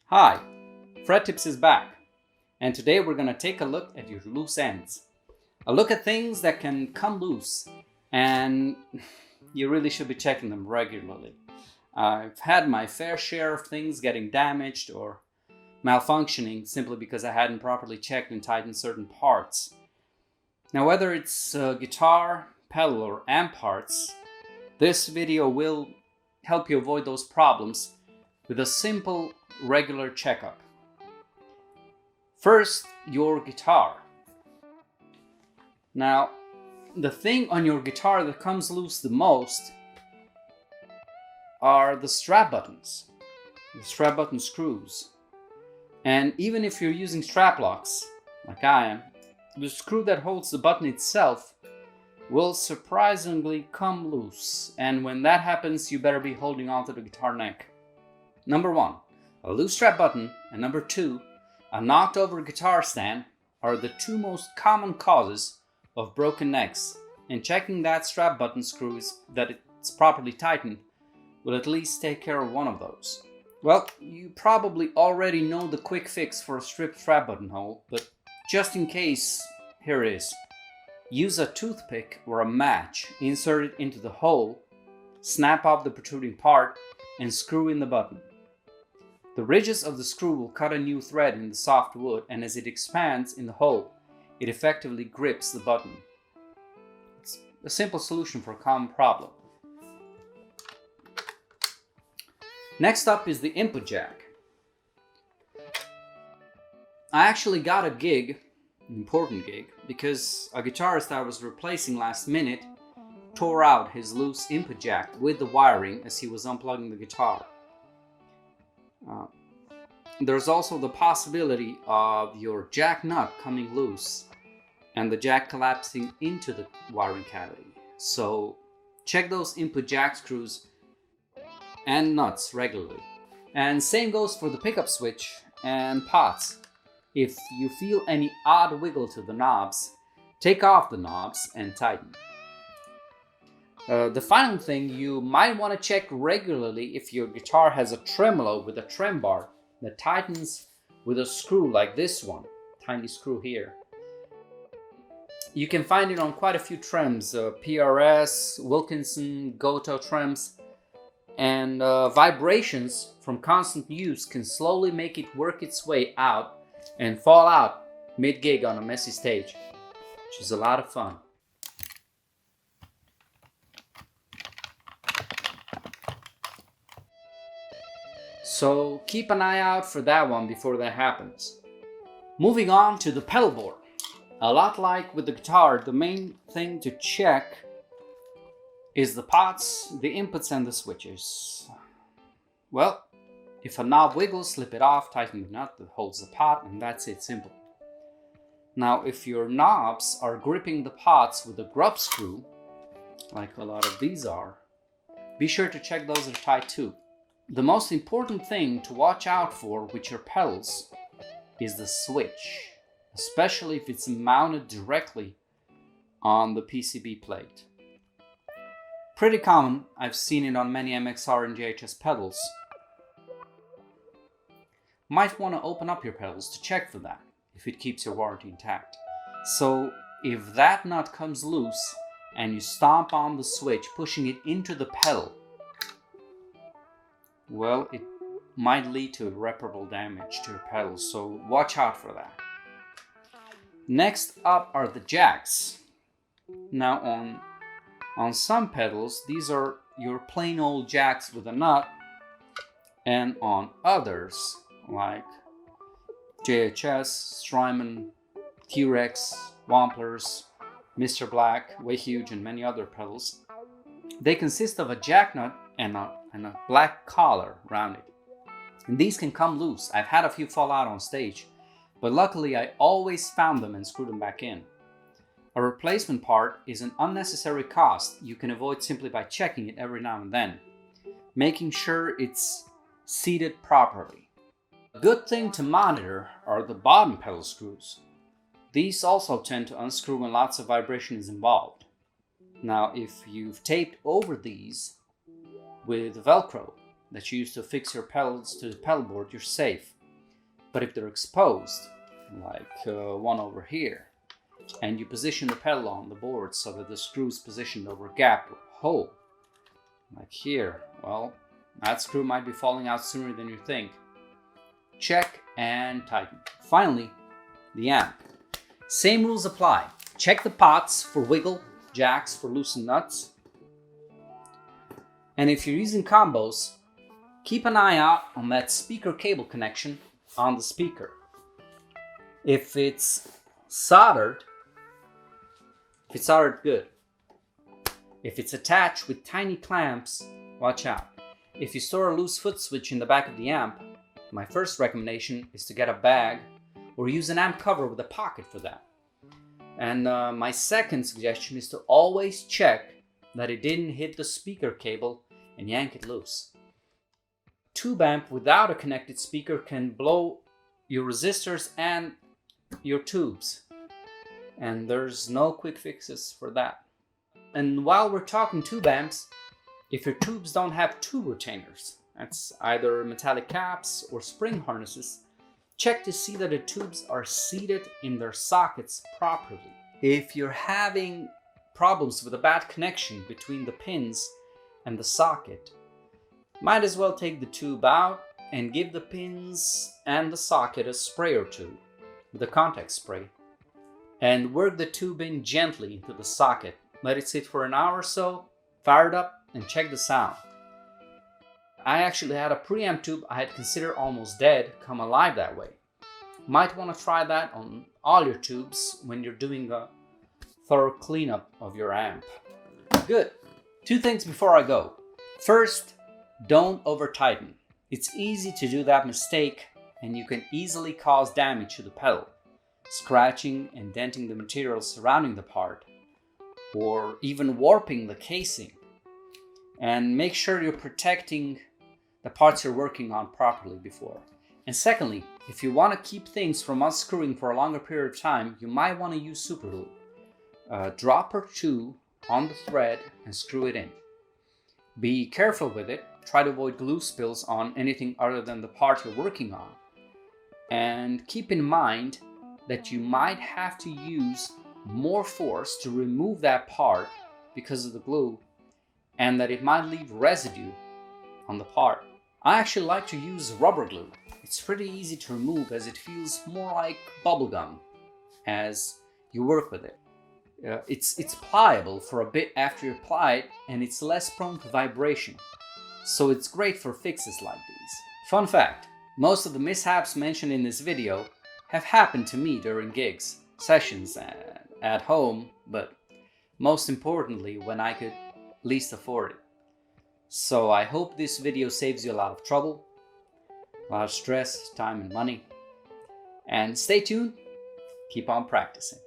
Hi, Fred Tips is back, and today we're going to take a look at your loose ends. A look at things that can come loose, and you really should be checking them regularly. I've had my fair share of things getting damaged or malfunctioning simply because I hadn't properly checked and tightened certain parts. Now, whether it's guitar, pedal, or amp parts, this video will help you avoid those problems with a simple regular checkup. First, your guitar. Now, the thing on your guitar that comes loose the most are the strap buttons, the strap button screws. And even if you're using strap locks, like I am, the screw that holds the button itself will surprisingly come loose. And when that happens, you better be holding onto the guitar neck. Number one, a loose strap button, and number two, a knocked over guitar stand are the two most common causes of broken necks, and checking that strap button screw is that it's properly tightened will at least take care of one of those. Well, you probably already know the quick fix for a stripped strap button hole, but just in case, here it is. Use a toothpick or a match, insert it into the hole, snap off the protruding part, and screw in the button. The ridges of the screw will cut a new thread in the soft wood, and as it expands in the hole, it effectively grips the button. It's a simple solution for a common problem. Next up is the input jack. I actually got a gig, an important gig, because a guitarist I was replacing last minute tore out his loose input jack with the wiring as he was unplugging the guitar. There's also the possibility of your jack nut coming loose and the jack collapsing into the wiring cavity. So check those input jack screws and nuts regularly. And same goes for the pickup switch and pots. If you feel any odd wiggle to the knobs, take off the knobs and tighten. The final thing, you might want to check regularly if your guitar has a tremolo with a trem bar that tightens with a screw like this one, tiny screw here. You can find it on quite a few trems, PRS, Wilkinson, Goto trems, and vibrations from constant use can slowly make it work its way out and fall out mid-gig on a messy stage, which is a lot of fun. So keep an eye out for that one before that happens. Moving on to the pedal board. A lot like with the guitar, the main thing to check is the pots, the inputs, and the switches. Well, if a knob wiggles, slip it off, tighten the nut that holds the pot, and that's it, simple. Now, if your knobs are gripping the pots with a grub screw, like a lot of these are, be sure to check those are tight too. The most important thing to watch out for with your pedals is the switch, especially if it's mounted directly on the PCB plate. Pretty common, I've seen it on many MXR and JHS pedals. Might want to open up your pedals to check for that, if it keeps your warranty intact. So if that nut comes loose and you stomp on the switch, pushing it into the pedal, well, it might lead to irreparable damage to your pedals, so watch out for that. Next up are the jacks. Now on some pedals, these are your plain old jacks with a nut, and on others, like JHS, Strymon, T-Rex, Wamplers, Mr. Black, Way Huge, and many other pedals, they consist of a jack nut and a black collar around it. And these can come loose. I've had a few fall out on stage, but luckily I always found them and screwed them back in. A replacement part is an unnecessary cost you can avoid simply by checking it every now and then, making sure it's seated properly. A good thing to monitor are the bottom pedal screws. These also tend to unscrew when lots of vibration is involved. Now, if you've taped over these with Velcro that you use to fix your pedals to the pedal board, you're safe. But if they're exposed, like one over here, and you position the pedal on the board so that the screw is positioned over a gap or hole, like here, well, that screw might be falling out sooner than you think. Check and tighten. Finally, the amp. Same rules apply. Check the pots for wiggle, jacks for loosened nuts. And if you're using combos, keep an eye out on that speaker cable connection on the speaker. If it's soldered, good. If it's attached with tiny clamps, watch out. If you store a loose foot switch in the back of the amp, my first recommendation is to get a bag or use an amp cover with a pocket for that. And my second suggestion is to always check that it didn't hit the speaker cable and yank it loose. Tube amp without a connected speaker can blow your resistors and your tubes, and there's no quick fixes for that. And while we're talking tube amps, if your tubes don't have tube retainers, that's either metallic caps or spring harnesses, check to see that the tubes are seated in their sockets properly. If you're having problems with a bad connection between the pins and the socket, might as well take the tube out and give the pins and the socket a spray or two with a contact spray, and work the tube in gently into the socket. Let it sit for an hour or so, fire it up, and check the sound. I actually had a preamp tube I had considered almost dead come alive that way. Might want to try that on all your tubes when you're doing a thorough cleanup of your amp. Good. 2 things before I go. First, don't over tighten. It's easy to do that mistake, and you can easily cause damage to the pedal, scratching and denting the material surrounding the part, or even warping the casing. And make sure you're protecting the parts you're working on properly before. And secondly, if you want to keep things from unscrewing for a longer period of time, you might want to use super glue. A drop or two on the thread and screw it in. Be careful with it. Try to avoid glue spills on anything other than the part you're working on. And keep in mind that you might have to use more force to remove that part because of the glue, and that it might leave residue on the part. I actually like to use rubber glue. It's pretty easy to remove as it feels more like bubblegum as you work with it. It's pliable for a bit after you apply it, and it's less prone to vibration. So it's great for fixes like these. Fun fact, most of the mishaps mentioned in this video have happened to me during gigs, sessions, at home, but most importantly when I could least afford it. So I hope this video saves you a lot of trouble, a lot of stress, time and money. And stay tuned, keep on practicing.